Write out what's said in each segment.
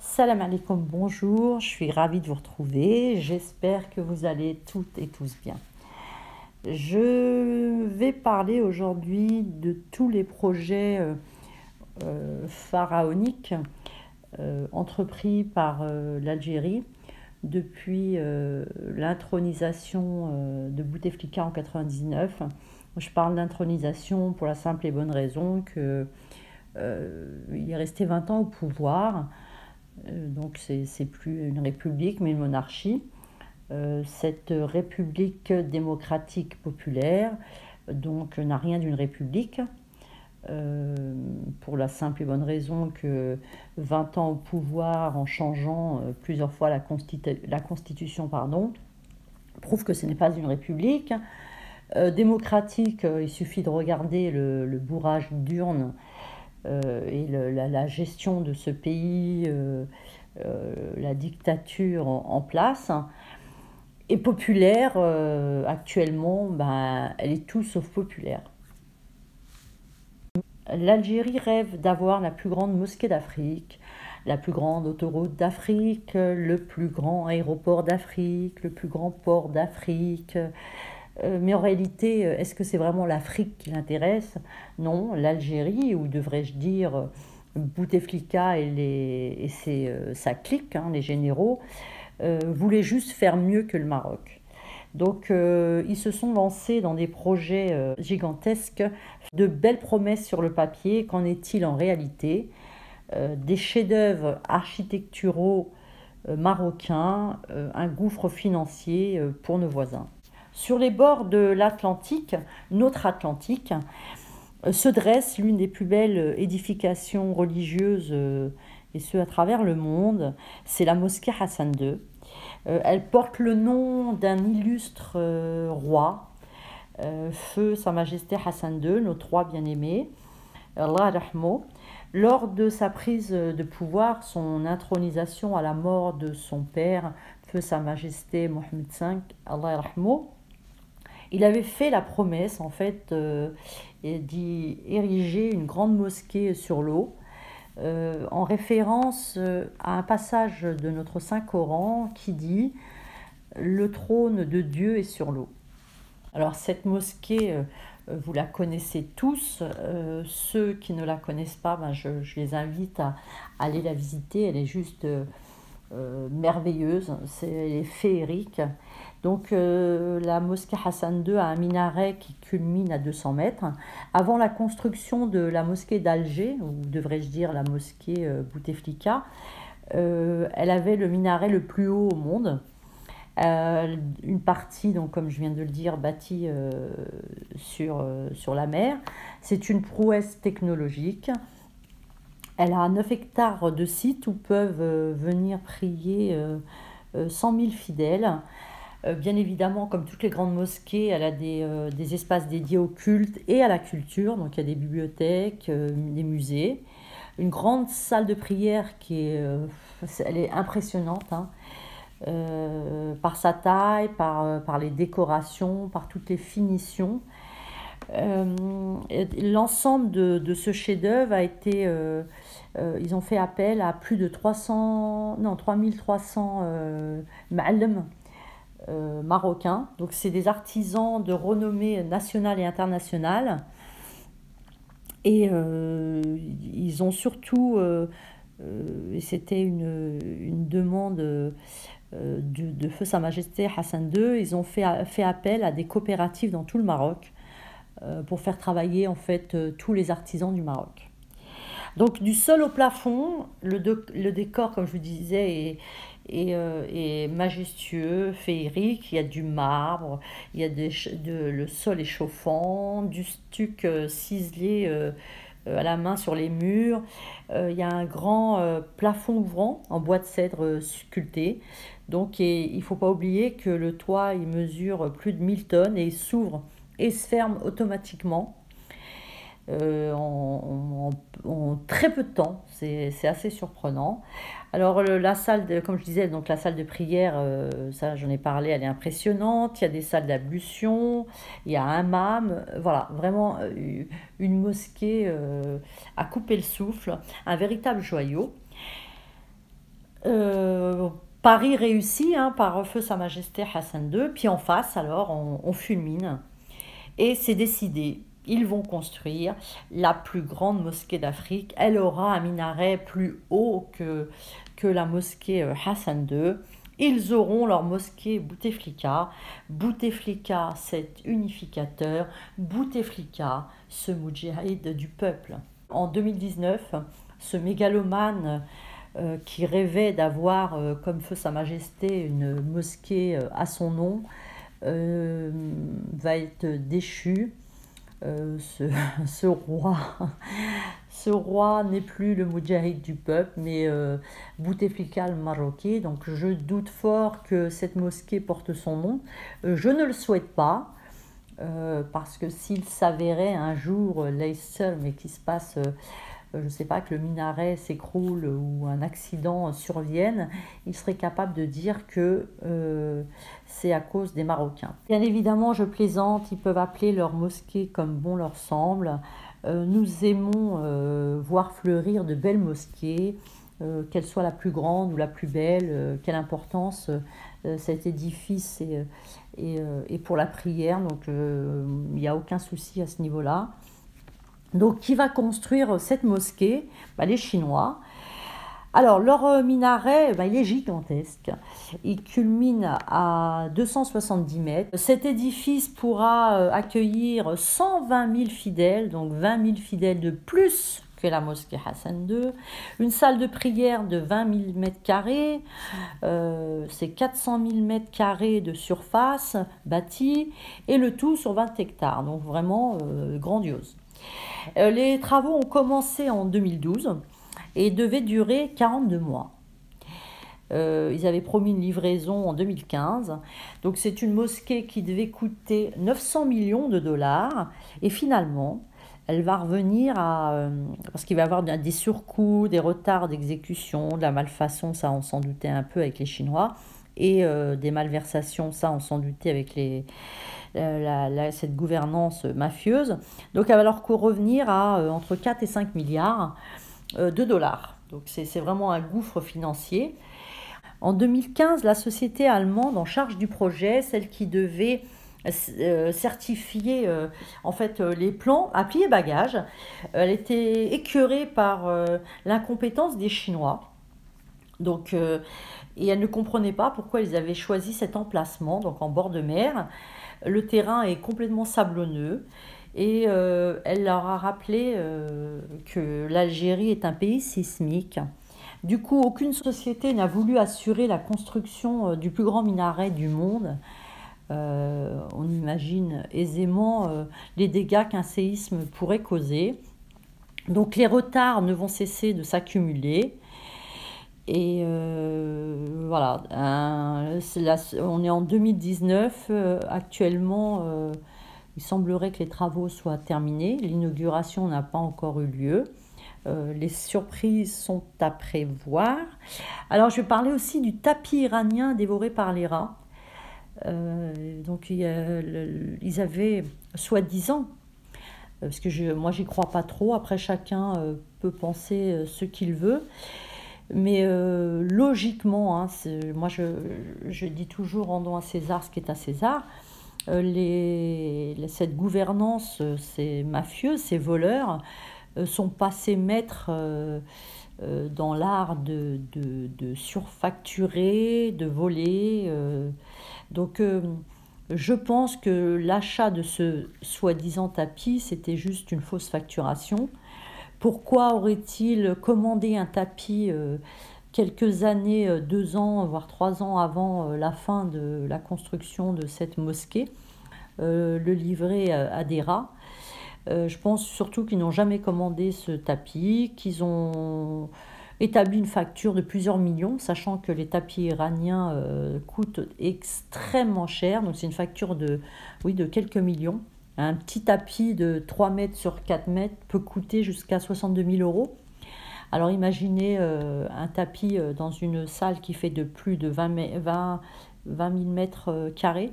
Salam alaikum, bonjour, je suis ravie de vous retrouver, j'espère que vous allez toutes et tous bien. Je vais parler aujourd'hui de tous les projets pharaoniques entrepris par l'Algérie depuis l'intronisation de Bouteflika en 99. Je parle d'intronisation pour la simple et bonne raison que il est resté 20 ans au pouvoir. Donc c'est plus une république mais une monarchie. Cette république démocratique populaire donc n'a rien d'une république, pour la simple et bonne raison que 20 ans au pouvoir en changeant plusieurs fois la constitution pardon, prouve que ce n'est pas une république. Démocratique, il suffit de regarder le bourrage d'urnes et la gestion de ce pays, la dictature en place. Et populaire, actuellement, ben, elle est tout sauf populaire. L'Algérie rêve d'avoir la plus grande mosquée d'Afrique, la plus grande autoroute d'Afrique, le plus grand aéroport d'Afrique, le plus grand port d'Afrique. Mais en réalité, est-ce que c'est vraiment l'Afrique qui l'intéresse? Non, l'Algérie, ou devrais-je dire Bouteflika sa clique, hein, les généraux, voulaient juste faire mieux que le Maroc. Donc ils se sont lancés dans des projets gigantesques, de belles promesses sur le papier. Qu'en est-il en réalité? Des chefs-d'œuvre architecturaux marocains, un gouffre financier pour nos voisins. Sur les bords de l'Atlantique, notre Atlantique, se dresse l'une des plus belles édifications religieuses, et ce à travers le monde. C'est la mosquée Hassan II. Elle porte le nom d'un illustre roi, feu Sa Majesté Hassan II, notre roi bien-aimé, Allah rahmo. Lors de sa prise de pouvoir, son intronisation à la mort de son père, feu Sa Majesté Mohammed V, Allah rahmo, il avait fait la promesse en fait d'y ériger une grande mosquée sur l'eau, en référence à un passage de notre Saint-Coran qui dit le trône de Dieu est sur l'eau. Alors cette mosquée, vous la connaissez tous. Ceux qui ne la connaissent pas, ben, je les invite à aller la visiter. Elle est juste merveilleuse, elle est féerique. Donc la mosquée Hassan II a un minaret qui culmine à 200 mètres. Avant la construction de la mosquée d'Alger, ou devrais-je dire la mosquée Bouteflika, elle avait le minaret le plus haut au monde. Une partie, donc, comme je viens de le dire, bâtie sur la mer. C'est une prouesse technologique. Elle a 9 hectares de site où peuvent venir prier 100 000 fidèles. Bien évidemment, comme toutes les grandes mosquées, elle a des espaces dédiés au culte et à la culture. Donc il y a des bibliothèques, des musées. Une grande salle de prière elle est impressionnante, hein, par sa taille, par les décorations, par toutes les finitions. L'ensemble de ce chef-d'œuvre a été... ils ont fait appel à plus de 3300 ma'alem marocains. Donc c'est des artisans de renommée nationale et internationale. Et ils ont surtout, et c'était une demande de feu Sa Majesté Hassan II, ils ont fait appel à des coopératives dans tout le Maroc pour faire travailler en fait tous les artisans du Maroc. Donc du sol au plafond, le décor, comme je vous disais, est majestueux, féerique. Il y a du marbre, il y a le sol est chauffant, du stuc ciselé à la main sur les murs. Il y a un grand plafond ouvrant en bois de cèdre sculpté. Donc il ne faut pas oublier que le toit il mesure plus de 1000 tonnes et il s'ouvre et se ferme automatiquement en très peu de temps. C'est assez surprenant. Alors la salle, comme je disais, donc la salle de prière, ça j'en ai parlé, elle est impressionnante. Il y a des salles d'ablution, il y a un hammam, voilà, vraiment une mosquée à couper le souffle, un véritable joyau. Euh, Pari réussi hein, par Feu Sa Majesté Hassan II, puis en face, alors, on fulmine. Et c'est décidé, ils vont construire la plus grande mosquée d'Afrique. Elle aura un minaret plus haut que la mosquée Hassan II. Ils auront leur mosquée Bouteflika. Bouteflika, cet unificateur. Bouteflika, ce moudjahid du peuple. En 2019, ce mégalomane qui rêvait d'avoir, comme Feu Sa Majesté, une mosquée à son nom, euh, va être déchu. Ce, ce roi, ce roi n'est plus le moudjahid du peuple, mais Bouteflika le Marocain. Donc je doute fort que cette mosquée porte son nom. Je ne le souhaite pas. Parce que s'il s'avérait un jour, seul, mais qu'il se passe, je ne sais pas, que le minaret s'écroule ou un accident survienne, il serait capable de dire que c'est à cause des Marocains. Bien évidemment, je plaisante, ils peuvent appeler leur mosquée comme bon leur semble. Nous aimons voir fleurir de belles mosquées, qu'elle soit la plus grande ou la plus belle, quelle importance cet édifice et pour la prière, donc il n'y a aucun souci à ce niveau-là. Donc qui va construire cette mosquée? Les Chinois. Alors leur minaret, il est gigantesque. Il culmine à 270 mètres. Cet édifice pourra accueillir 120 000 fidèles, donc 20 000 fidèles de plus que la mosquée Hassan II, une salle de prière de 20 000 mètres carrés, c'est 400 000 mètres carrés de surface bâtie, et le tout sur 20 hectares, donc vraiment grandiose. Les travaux ont commencé en 2012 et devaient durer 42 mois. Ils avaient promis une livraison en 2015. Donc c'est une mosquée qui devait coûter 900 millions de dollars. Et finalement, elle va revenir à... parce qu'il va y avoir des surcoûts, des retards d'exécution, de la malfaçon, ça on s'en doutait un peu avec les Chinois, et des malversations, ça on s'en doutait avec cette gouvernance mafieuse. Donc elle va leur revenir à entre 4 et 5 milliards de dollars. Donc c'est vraiment un gouffre financier. En 2015, la société allemande en charge du projet, celle qui devait certifier en fait les plans à plier bagages, elle était écœurée par l'incompétence des Chinois. Donc, et elle ne comprenait pas pourquoi ils avaient choisi cet emplacement, donc en bord de mer. Le terrain est complètement sablonneux. Et elle leur a rappelé que l'Algérie est un pays sismique. Du coup, aucune société n'a voulu assurer la construction du plus grand minaret du monde. On imagine aisément les dégâts qu'un séisme pourrait causer. Donc les retards ne vont cesser de s'accumuler. Et voilà, on est en 2019. Actuellement, il semblerait que les travaux soient terminés. L'inauguration n'a pas encore eu lieu. Les surprises sont à prévoir. Alors, je vais parler aussi du tapis iranien dévoré par les rats. Donc, ils avaient, soi-disant, parce que moi, j'y crois pas trop. Après, chacun peut penser ce qu'il veut. Mais logiquement, hein, moi, je dis toujours rendons à César ce qui est à César. Cette gouvernance, ces mafieux, ces voleurs, sont passés maîtres dans l'art de surfacturer, de voler. Donc, je pense que l'achat de ce soi-disant tapis, c'était juste une fausse facturation. Pourquoi aurait-il commandé un tapis quelques années, 2 ans, voire 3 ans avant la fin de la construction de cette mosquée, le livrer à des rats? Je pense surtout qu'ils n'ont jamais commandé ce tapis, qu'ils ont établi une facture de plusieurs millions, sachant que les tapis iraniens coûtent extrêmement cher. Donc c'est une facture de quelques millions. Un petit tapis de 3 mètres sur 4 mètres peut coûter jusqu'à 62 000 euros. Alors imaginez un tapis dans une salle qui fait de plus de 20 000 mètres carrés.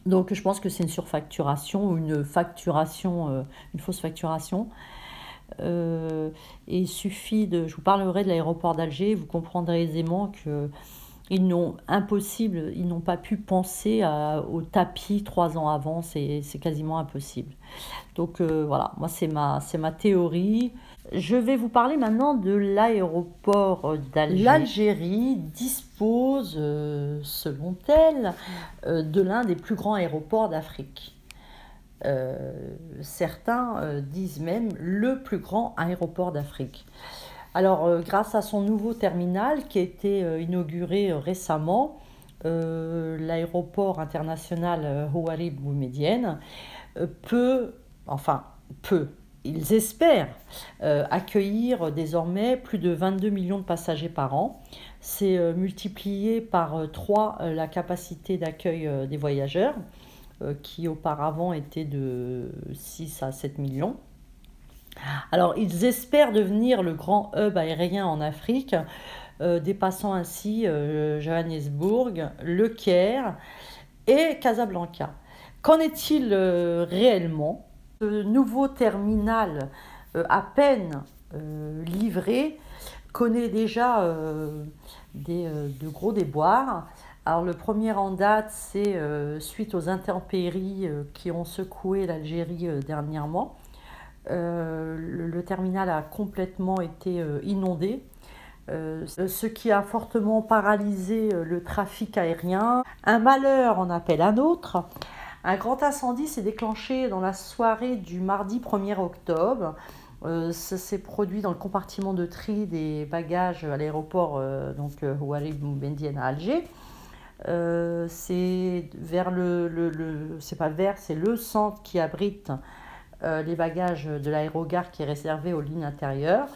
Donc je pense que c'est une surfacturation ou une facturation, une fausse facturation. Et il suffit je vous parlerai de l'aéroport d'Alger, vous comprendrez aisément que ils n'ont pas pu penser au tapis 3 ans avant, c'est quasiment impossible. Donc voilà, moi c'est ma théorie. Je vais vous parler maintenant de l'aéroport d'Alger. L'Algérie dispose, selon elle, de l'un des plus grands aéroports d'Afrique. Certains disent même le plus grand aéroport d'Afrique. Alors, grâce à son nouveau terminal qui a été inauguré récemment, l'aéroport international Houari Boumedienne ils espèrent accueillir désormais plus de 22 millions de passagers par an. C'est multiplié par 3 la capacité d'accueil des voyageurs, qui auparavant était de 6 à 7 millions. Alors, ils espèrent devenir le grand hub aérien en Afrique, dépassant ainsi Johannesburg, Le Caire et Casablanca. Qu'en est-il réellement ? Ce nouveau terminal, à peine livré, connaît déjà de gros déboires. Alors le premier en date, c'est suite aux intempéries qui ont secoué l'Algérie dernièrement. Le terminal a complètement été inondé, ce qui a fortement paralysé le trafic aérien. Un malheur en appelle un autre. Un grand incendie s'est déclenché dans la soirée du mardi 1er octobre. Ça s'est produit dans le compartiment de tri des bagages à l'aéroport Houari Boumedienne à Alger. C'est le centre qui abrite les bagages de l'aérogare qui est réservé aux lignes intérieures.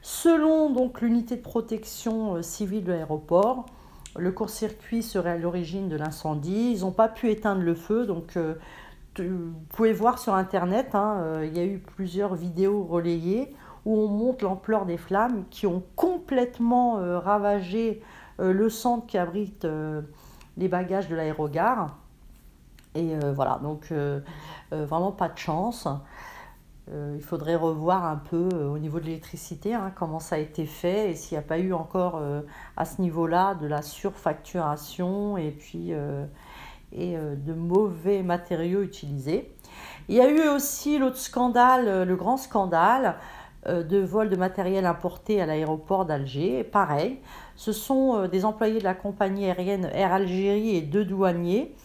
Selon donc l'unité de protection civile de l'aéroport, le court-circuit serait à l'origine de l'incendie. Ils n'ont pas pu éteindre le feu, donc vous pouvez voir sur internet, il y a eu plusieurs vidéos relayées où on montre l'ampleur des flammes qui ont complètement ravagé le centre qui abrite les bagages de l'aérogare. Et voilà, donc vraiment pas de chance. Il faudrait revoir un peu au niveau de l'électricité, comment ça a été fait et s'il n'y a pas eu encore à ce niveau-là de la surfacturation et puis de mauvais matériaux utilisés. Il y a eu aussi l'autre scandale, le grand scandale de vol de matériel importé à l'aéroport d'Alger. Pareil, ce sont des employés de la compagnie aérienne Air Algérie et 2 douaniers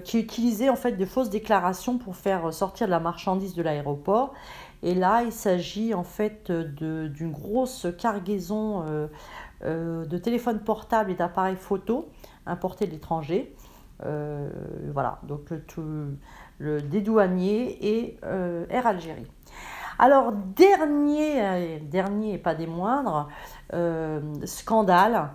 qui utilisaient en fait de fausses déclarations pour faire sortir de la marchandise de l'aéroport. Et là, il s'agit en fait d'une grosse cargaison de téléphones portables et d'appareils photo importés de l'étranger. Voilà, donc des douaniers et Air Algérie. Alors, dernier et pas des moindres, scandale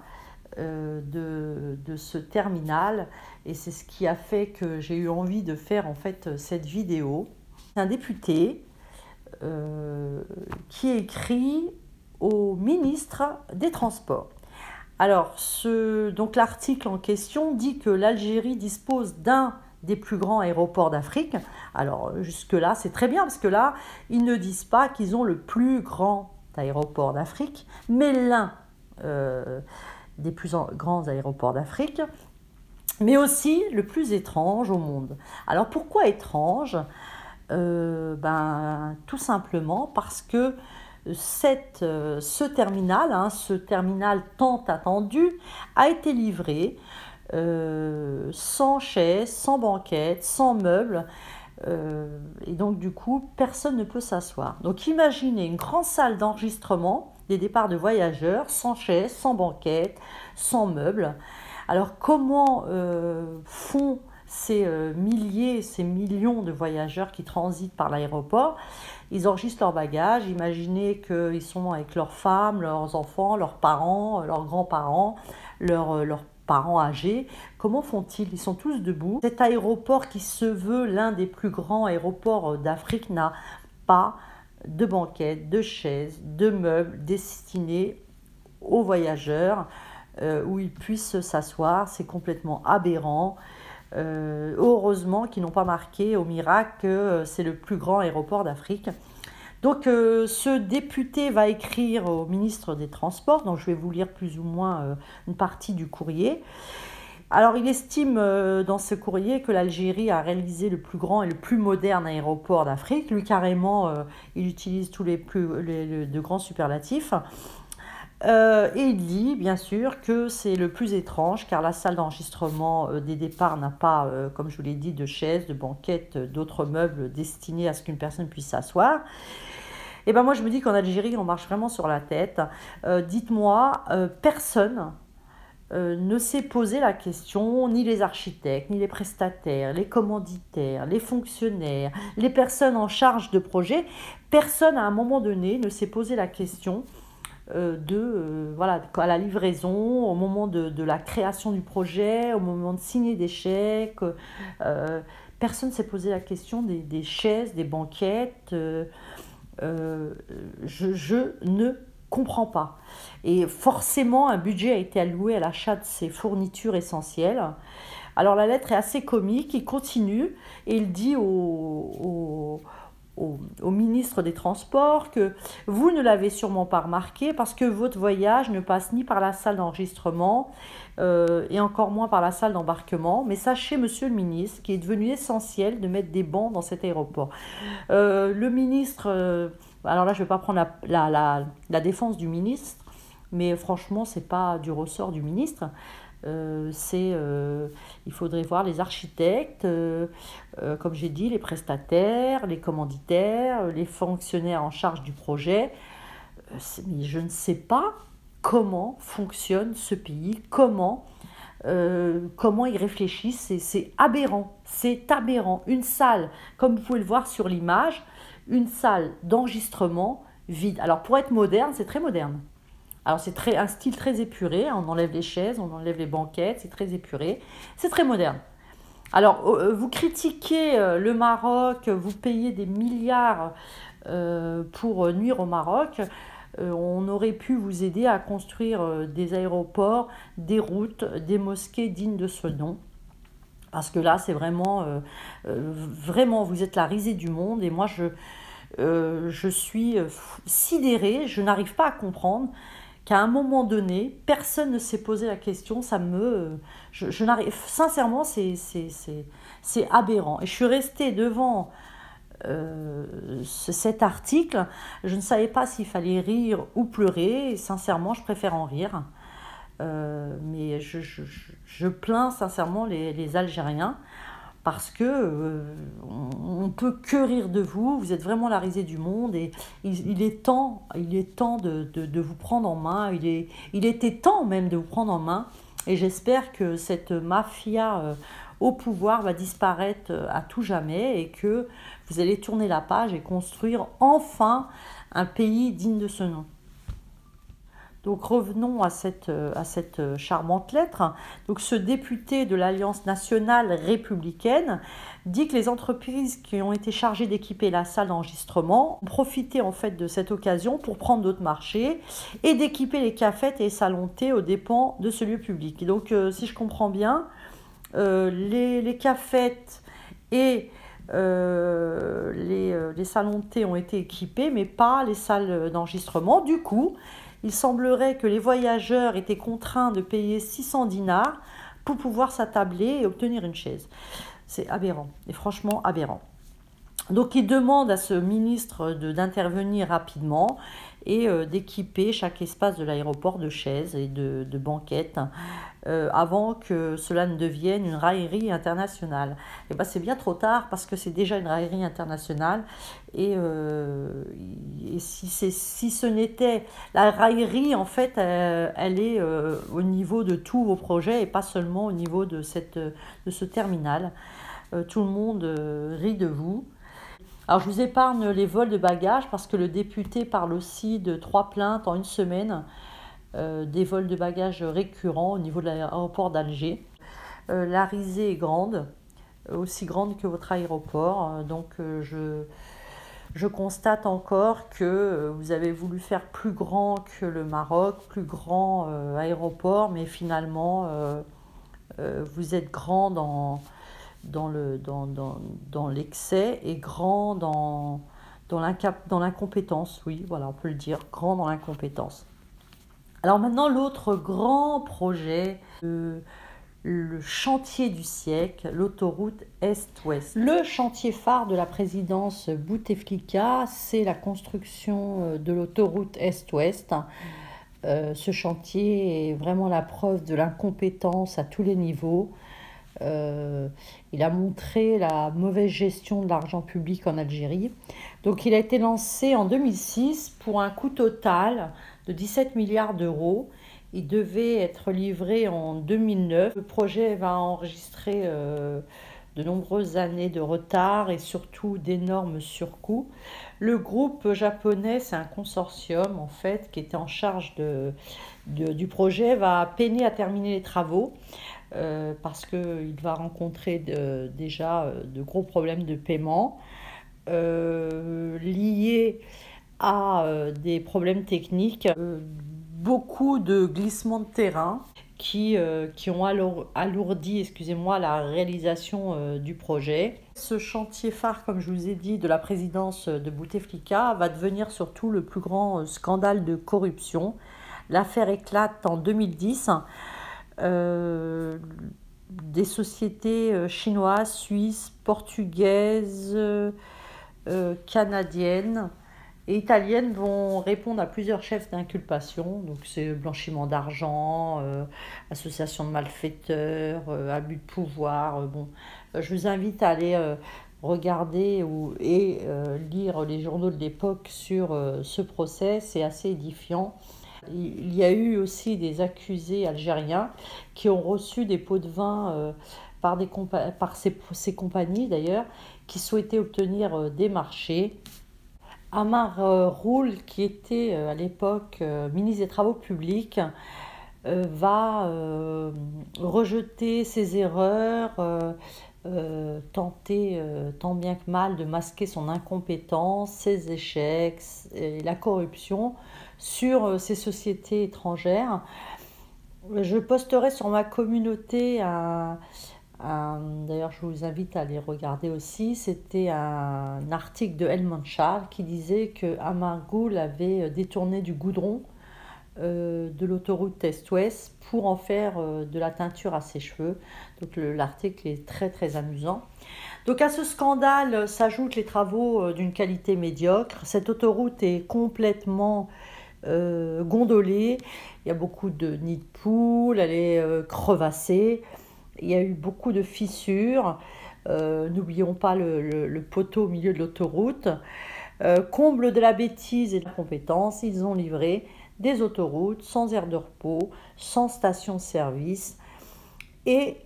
de ce terminal, et c'est ce qui a fait que j'ai eu envie de faire en fait cette vidéo. C'est un député qui écrit au ministre des Transports. Alors, donc l'article en question dit que l'Algérie dispose d'un des plus grands aéroports d'Afrique. Alors, jusque-là, c'est très bien, parce que là, ils ne disent pas qu'ils ont le plus grand aéroport d'Afrique, mais l'un des plus grands aéroports d'Afrique, mais aussi le plus étrange au monde. Alors, pourquoi étrange ? Tout simplement parce que ce terminal tant attendu a été livré sans chaise, sans banquette, sans meubles, et donc du coup personne ne peut s'asseoir. Donc imaginez une grande salle d'enregistrement des départs de voyageurs, sans chaise, sans banquette, sans meubles. Alors comment font ces milliers, ces millions de voyageurs qui transitent par l'aéroport? Ils enregistrent leurs bagages. Imaginez qu'ils sont avec leurs femmes, leurs enfants, leurs parents, leurs grands-parents, leurs parents âgés. Comment font-ils? Ils sont tous debout. Cet aéroport qui se veut l'un des plus grands aéroports d'Afrique n'a pas de banquette, de chaises, de meubles destinés aux voyageurs où ils puissent s'asseoir. C'est complètement aberrant. Heureusement qu'ils n'ont pas marqué au miracle que c'est le plus grand aéroport d'Afrique. Donc ce député va écrire au ministre des Transports, donc je vais vous lire plus ou moins une partie du courrier. Alors il estime dans ce courrier que l'Algérie a réalisé le plus grand et le plus moderne aéroport d'Afrique. Lui carrément, il utilise tous de grands superlatifs. Et il dit bien sûr que c'est le plus étrange car la salle d'enregistrement des départs n'a pas, comme je vous l'ai dit, de chaises, de banquettes, d'autres meubles destinés à ce qu'une personne puisse s'asseoir. Et ben moi je me dis qu'en Algérie on marche vraiment sur la tête. Dites-moi, personne ne s'est posé la question, ni les architectes, ni les prestataires, les commanditaires, les fonctionnaires, les personnes en charge de projet, personne à un moment donné ne s'est posé la question voilà, à la livraison, au moment de la création du projet, au moment de signer des chèques. Personne ne s'est posé la question des chaises, des banquettes. Je ne comprends pas. Et forcément, un budget a été alloué à l'achat de ces fournitures essentielles. Alors la lettre est assez comique, il continue et il dit au ministre des Transports que vous ne l'avez sûrement pas remarqué parce que votre voyage ne passe ni par la salle d'enregistrement et encore moins par la salle d'embarquement. Mais sachez, monsieur le ministre, qu'il est devenu essentiel de mettre des bancs dans cet aéroport. Le ministre, alors là je ne vais pas prendre la défense du ministre, mais franchement c'est pas du ressort du ministre. Il faudrait voir les architectes, comme j'ai dit, les prestataires, les commanditaires, les fonctionnaires en charge du projet. Mais je ne sais pas comment fonctionne ce pays, comment ils réfléchissent. C'est aberrant, c'est aberrant. Une salle, comme vous pouvez le voir sur l'image, une salle d'enregistrement vide. Alors pour être moderne, c'est très moderne. Alors c'est un style très épuré, on enlève les chaises, on enlève les banquettes, c'est très épuré, c'est très moderne. Alors vous critiquez le Maroc, vous payez des milliards pour nuire au Maroc, on aurait pu vous aider à construire des aéroports, des routes, des mosquées dignes de ce nom. Parce que là c'est vraiment, vraiment vous êtes la risée du monde et moi je suis sidérée, je n'arrive pas à comprendre qu'à un moment donné, personne ne s'est posé la question, je n'arrive, sincèrement, c'est aberrant. Et je suis restée devant cet article, je ne savais pas s'il fallait rire ou pleurer, et sincèrement, je préfère en rire. Mais je plains sincèrement les Algériens, parce que on peut que rire de vous, vous êtes vraiment la risée du monde et il est temps de vous prendre en main, il était temps même de vous prendre en main et j'espère que cette mafia au pouvoir va disparaître à tout jamais et que vous allez tourner la page et construire enfin un pays digne de ce nom. Donc revenons à cette charmante lettre. Donc ce député de l'Alliance nationale républicaine dit que les entreprises qui ont été chargées d'équiper la salle d'enregistrement ont profité en fait de cette occasion pour prendre d'autres marchés et d'équiper les cafettes et les salons de thé aux dépens de ce lieu public. Et donc si je comprends bien, les cafettes et les salons de thé ont été équipés, mais pas les salles d'enregistrement. Du coup, il semblerait que les voyageurs étaient contraints de payer 600 dinars pour pouvoir s'attabler et obtenir une chaise. C'est aberrant, et franchement aberrant. Donc il demande à ce ministre d'intervenir rapidement et d'équiper chaque espace de l'aéroport de chaises et de banquettes avant que cela ne devienne une raillerie internationale. Et ben c'est bien trop tard parce que c'est déjà une raillerie internationale et si ce n'était la raillerie en fait elle est au niveau de tous vos projets et pas seulement au niveau de ce terminal. Tout le monde rit de vous. Alors je vous épargne les vols de bagages parce que le député parle aussi de 3 plaintes en une semaine, des vols de bagages récurrents au niveau de l'aéroport d'Alger. La risée est grande, aussi grande que votre aéroport, donc je constate encore que vous avez voulu faire plus grand que le Maroc, plus grand aéroport, mais finalement vous êtes grand dans l'excès et grand dans dans l'incompétence, oui, voilà, on peut le dire, grand dans l'incompétence. Alors maintenant, l'autre grand projet, le chantier du siècle, l'autoroute Est-Ouest. Le chantier phare de la présidence Bouteflika, c'est la construction de l'autoroute Est-Ouest. Ce chantier est vraiment la preuve de l'incompétence à tous les niveaux. Il a montré la mauvaise gestion de l'argent public en Algérie. Donc il a été lancé en 2006 pour un coût total de 17 milliards d'euros. Il devait être livré en 2009. Le projet va enregistrer de nombreuses années de retard et surtout d'énormes surcoûts. Le groupe japonais, c'est un consortium en fait qui était en charge du projet, va peiner à terminer les travaux parce qu'il va rencontrer déjà de gros problèmes de paiement liés à des problèmes techniques. Beaucoup de glissements de terrain qui ont alourdi, excusez-moi, la réalisation du projet. Ce chantier phare, comme je vous ai dit, de la présidence de Bouteflika va devenir surtout le plus grand scandale de corruption. L'affaire éclate en 2010. Des sociétés chinoises, suisses, portugaises, canadiennes et italiennes vont répondre à plusieurs chefs d'inculpation. Donc c'est blanchiment d'argent, association de malfaiteurs, abus de pouvoir. Je vous invite à aller regarder et lire les journaux de l'époque sur ce procès. C'est assez édifiant. Il y a eu aussi des accusés algériens qui ont reçu des pots de vin par ces compagnies d'ailleurs, qui souhaitaient obtenir des marchés. Amar Roul, qui était à l'époque ministre des Travaux publics, va rejeter ses erreurs, tenter tant bien que mal de masquer son incompétence, ses échecs et la corruption sur ces sociétés étrangères. Je posterai sur ma communauté d'ailleurs je vous invite à aller regarder aussi, c'était un article de Helmut Schall qui disait que Amar Roul avait détourné du goudron de l'autoroute Est-Ouest pour en faire de la teinture à ses cheveux. Donc l'article est très très amusant. Donc à ce scandale s'ajoutent les travaux d'une qualité médiocre. Cette autoroute est complètement gondolée. Il y a beaucoup de nids de poules, elle est crevassée. Il y a eu beaucoup de fissures. N'oublions pas le poteau au milieu de l'autoroute. Comble de la bêtise et de l'incompétence, ils ont livré des autoroutes sans aire de repos, sans station-service et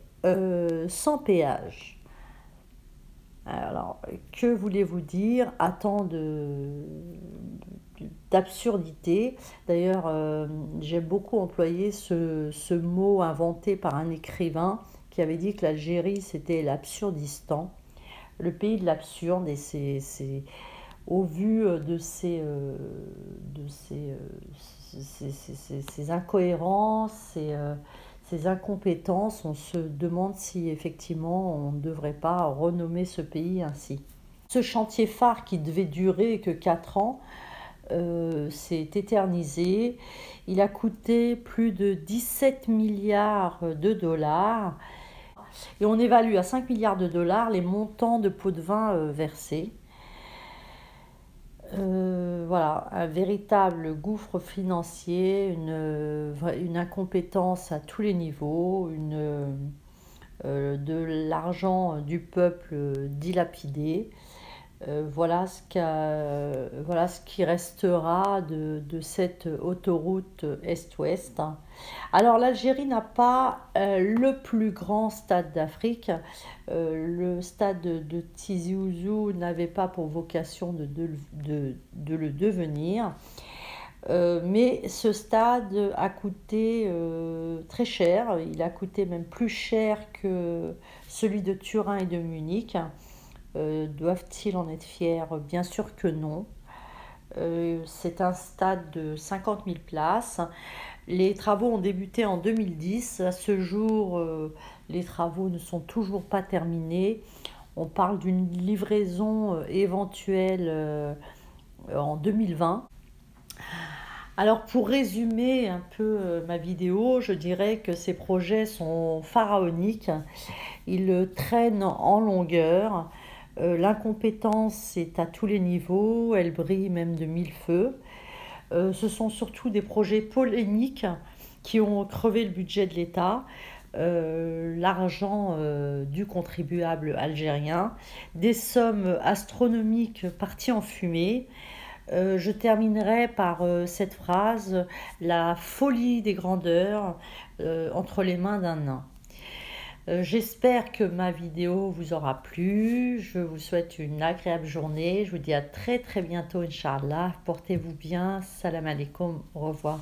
sans péage. Alors, que voulez-vous dire à tant d'absurdité. D'ailleurs, j'ai beaucoup employé ce mot inventé par un écrivain qui avait dit que l'Algérie, c'était l'Absurdistan, le pays de l'absurde, et c'est au vu de ces incohérences, ces incompétences, on se demande si effectivement on ne devrait pas renommer ce pays ainsi. Ce chantier phare qui devait durer que 4 ans s'est éternisé. Il a coûté plus de 17 milliards de dollars et on évalue à 5 milliards de dollars les montants de pots de vin versés. Voilà, un véritable gouffre financier, une incompétence à tous les niveaux, de l'argent du peuple dilapidé. Voilà ce qui restera de cette autoroute Est-Ouest. Alors l'Algérie n'a pas le plus grand stade d'Afrique. Le stade de Tizi Ouzou n'avait pas pour vocation de le devenir. Mais ce stade a coûté très cher. Il a coûté même plus cher que celui de Turin et de Munich. Doivent-ils en être fiers? Bien sûr que non. C'est un stade de 50 000 places. Les travaux ont débuté en 2010. À ce jour, les travaux ne sont toujours pas terminés. On parle d'une livraison éventuelle en 2020. Alors pour résumer un peu ma vidéo, je dirais que ces projets sont pharaoniques, ils traînent en longueur, l'incompétence est à tous les niveaux, elle brille même de mille feux. Ce sont surtout des projets polémiques qui ont crevé le budget de l'État, l'argent du contribuable algérien, des sommes astronomiques parties en fumée. Je terminerai par cette phrase: la folie des grandeurs entre les mains d'un nain. J'espère que ma vidéo vous aura plu. Je vous souhaite une agréable journée. Je vous dis à très très bientôt, Inch'Allah. Portez-vous bien. Salam alaikum. Au revoir.